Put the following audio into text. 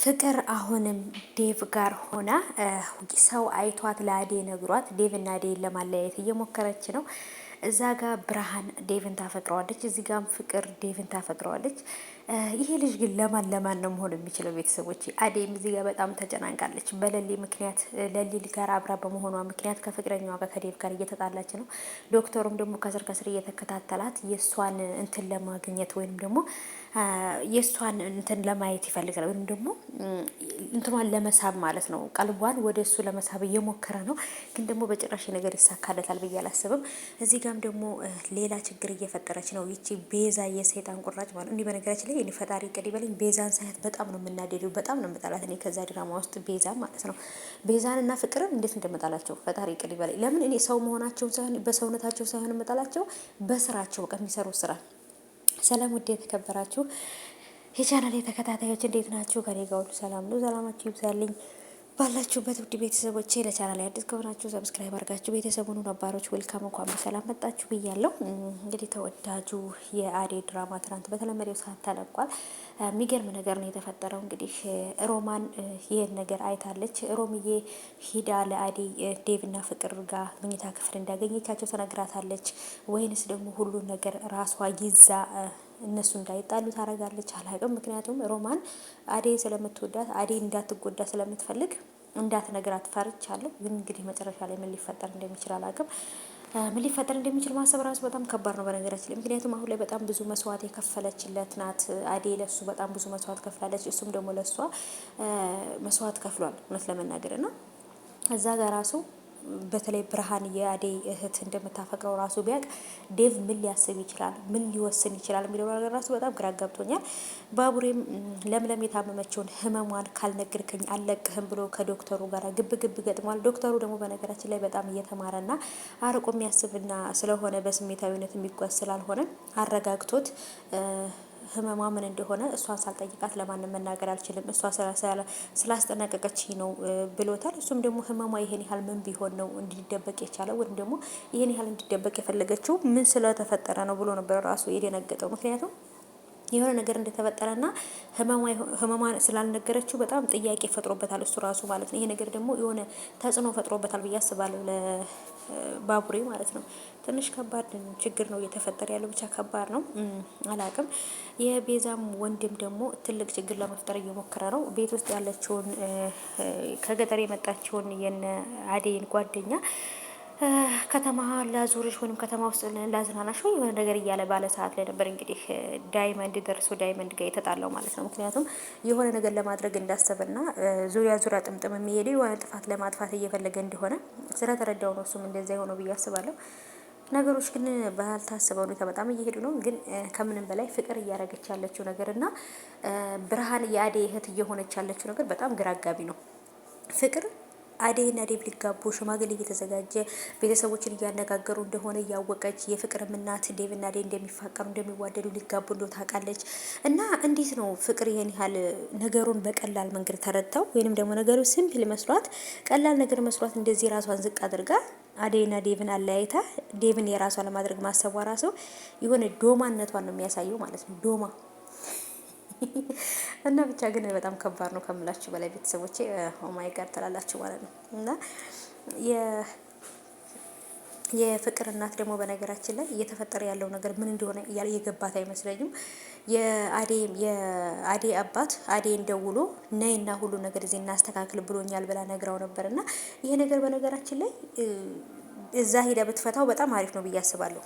ፍቅር አሁንም ዴቭ ጋር ሆና ሰው አይቷት ለአዴ ነግሯት ዴቭና አዴን ለማለያየት እየሞከረች ነው። እዛ ጋር ብርሃን ዴቭን ታፈቅረዋለች፣ እዚህ ጋርም ፍቅር ዴቭን ታፈቅረዋለች። ይሄ ልጅ ግን ለማን ነው መሆን የሚችለው? ቤተሰቦች አዴም እዚህ ጋር በጣም ተጨናንቃለች። በለሊ ምክንያት ለሊል ጋር አብራ በመሆኗ ምክንያት ከፍቅረኛዋ ጋር ከዴቭ ጋር እየተጣላች ነው። ዶክተሩም ደግሞ ከስር ከስር እየተከታተላት የእሷን እንትን ለማግኘት ወይም ደግሞ የእሷን እንትን ለማየት ይፈልጋል፣ ወይም ደግሞ እንትኗን ለመሳብ ማለት ነው። ቀልቧን ወደ እሱ ለመሳብ እየሞከረ ነው። ግን ደግሞ በጭራሽ ነገር ይሳካለታል ብዬ አላስብም። እዚህ ጋም ደግሞ ሌላ ችግር እየፈጠረች ነው ይቺ ቤዛ፣ የሰይጣን ቁራጭ ማለት እንዲህ። በነገራችን ላይ እኔ ፈጣሪ ቅድ ይበለኝ ቤዛን ሳያት በጣም ነው የምናደደው፣ በጣም ነው የምጠላት እኔ ከዛ ድራማ ውስጥ ቤዛ ማለት ነው። ቤዛን እና ፍቅርን እንዴት እንደምጠላቸው ፈጣሪ ቅድ ይበለኝ። ለምን እኔ ሰው መሆናቸውን ሳይሆን በሰውነታቸው ሳይሆን የምጠላቸው በስራቸው በቃ የሚሰሩት ስራ። ሰላም ውድ የተከበራችሁ የቻናል ተከታታዮች እንዴት ናችሁ? ከኔ ጋር ሁሉ ሰላም ነው። ሰላማችሁ ይብዛልኝ ባላችሁበት ውድ ቤተሰቦቼ። ለቻናል አዲስ ከሆናችሁ ሰብስክራይብ አድርጋችሁ ቤተሰቡን ነባሮች ዌልካም፣ እንኳን በሰላም መጣችሁ ብያለሁ። እንግዲህ ተወዳጁ የአዴ ድራማ ትናንት በተለመደው ሰዓት ተለቋል። የሚገርም ነገር ነው የተፈጠረው። እንግዲህ ሮማን ይህን ነገር አይታለች። ሮምዬ ሂዳ ለአዴ ዴቭና ፍቅር ጋር መኝታ ክፍል እንዳገኘቻቸው ተነግራታለች። ወይንስ ደግሞ ሁሉን ነገር ራሷ ይዛ እነሱ እንዳይጣሉ ታደርጋለች? አላውቅም። ምክንያቱም ሮማን አዴ ስለምትወዳት አዴ እንዳትጎዳ ስለምትፈልግ እንዳትነግራት ፈርቻለሁ። ግን እንግዲህ መጨረሻ ላይ ምን ሊፈጠር እንደሚችል አላውቅም። ምን ሊፈጠር እንደሚችል ማሰብ ራሱ በጣም ከባድ ነው በነገራችን ላይ። ምክንያቱም አሁን ላይ በጣም ብዙ መስዋዕት የከፈለችለት ናት አዴ። ለሱ በጣም ብዙ መስዋዕት ከፍላለች፣ እሱም ደግሞ ለሷ መስዋዕት ከፍሏል እውነት ለመናገር ነው። እዛ ጋር ራሱ በተለይ ብርሃን የአዴ እህት እንደምታፈቅረው ራሱ ቢያቅ ዴቭ ምን ሊያስብ ይችላል? ምን ሊወስን ይችላል የሚለው ነገር ራሱ በጣም ግራ ገብቶኛል። ባቡሬም ለምለም የታመመችውን ህመሟን ካልነገርከኝ አልለቅህም ብሎ ከዶክተሩ ጋር ግብ ግብ ገጥሟል። ዶክተሩ ደግሞ በነገራችን ላይ በጣም እየተማረና አርቆ የሚያስብና ስለሆነ በስሜታዊነት የሚጓዝ ስላልሆነ አረጋግቶት ህመሟ ምን እንደሆነ እሷን ሳልጠይቃት ለማንም መናገር አልችልም፣ እሷ ስላስጠነቀቀች ነው ብሎታል። እሱም ደግሞ ህመሟ ይሄን ያህል ምን ቢሆን ነው እንዲደበቅ የቻለው ወይም ደግሞ ይሄን ያህል እንዲደበቅ የፈለገችው ምን ስለተፈጠረ ነው ብሎ ነበር ራሱ የደነገጠው። ምክንያቱም የሆነ ነገር እንደተፈጠረና ህመሟን ስላልነገረችው በጣም ጥያቄ ፈጥሮበታል እሱ ራሱ ማለት ነው። ይሄ ነገር ደግሞ የሆነ ተጽዕኖ ፈጥሮበታል ብዬ አስባለሁ ለባቡሬ ማለት ነው። ትንሽ ከባድ ችግር ነው እየተፈጠረ ያለው፣ ብቻ ከባድ ነው። አላቅም። የቤዛም ወንድም ደግሞ ትልቅ ችግር ለመፍጠር እየሞከረ ነው። ቤት ውስጥ ያለችውን ከገጠር የመጣችውን የነ አዴን ጓደኛ ከተማ ላዙርሽ ወይም ከተማ ውስጥ ላዝናናሽ ወይ የሆነ ነገር እያለ ባለ ሰዓት ላይ ነበር እንግዲህ ዳይመንድ ደርሶ ዳይመንድ ጋር የተጣላው ማለት ነው። ምክንያቱም የሆነ ነገር ለማድረግ እንዳሰበና ዙሪያ ዙሪያ ጥምጥም የሚሄደው የሆነ ጥፋት ለማጥፋት እየፈለገ እንደሆነ ስለተረዳው ነው እሱም እንደዛ የሆነው ብዬ አስባለሁ። ነገሮች ግን ባልታሰበ ሁኔታ በጣም እየሄዱ ነው። ግን ከምንም በላይ ፍቅር እያደረገች ያለችው ነገር እና ብርሃን የአዴ እህት እየሆነች ያለችው ነገር በጣም ግራ አጋቢ ነው። ፍቅር አዴና ዴቭ ሊጋቡ ሽማግሌ እየተዘጋጀ ቤተሰቦችን እያነጋገሩ እንደሆነ እያወቀች የፍቅርም እናት ዴቭና አዴ እንደሚፋቀሩ እንደሚዋደዱ ሊጋቡ እንደው ታውቃለች። እና እንዴት ነው ፍቅር ይሄን ያህል ነገሩን በቀላል መንገድ ተረድተው ወይንም ደግሞ ነገሩ ሲምፕል መስሏት ቀላል ነገር መስሏት እንደዚህ ራሷን ዝቅ አድርጋ አዴና ዴቭን አለያይታ ዴቭን የራሷ ለማድረግ ማሰቧ ራሱ የሆነ ዶማነቷን ነው የሚያሳየው ማለት ነው። ዶማ እና ብቻ ግን በጣም ከባድ ነው ከምላችሁ በላይ ቤተሰቦቼ ኦማይ ጋር ትላላችሁ ማለት ነው። እና የፍቅር እናት ደግሞ በነገራችን ላይ እየተፈጠረ ያለው ነገር ምን እንደሆነ የገባት አይመስለኝም። የአዴ አባት አዴን ደውሎ ነይና ሁሉ ነገር እዚህ እናስተካክል ብሎኛል ብላ ነግራው ነበርና ይሄ ነገር በነገራችን ላይ እዛ ሄዳ ብትፈታው በጣም አሪፍ ነው ብዬ አስባለሁ።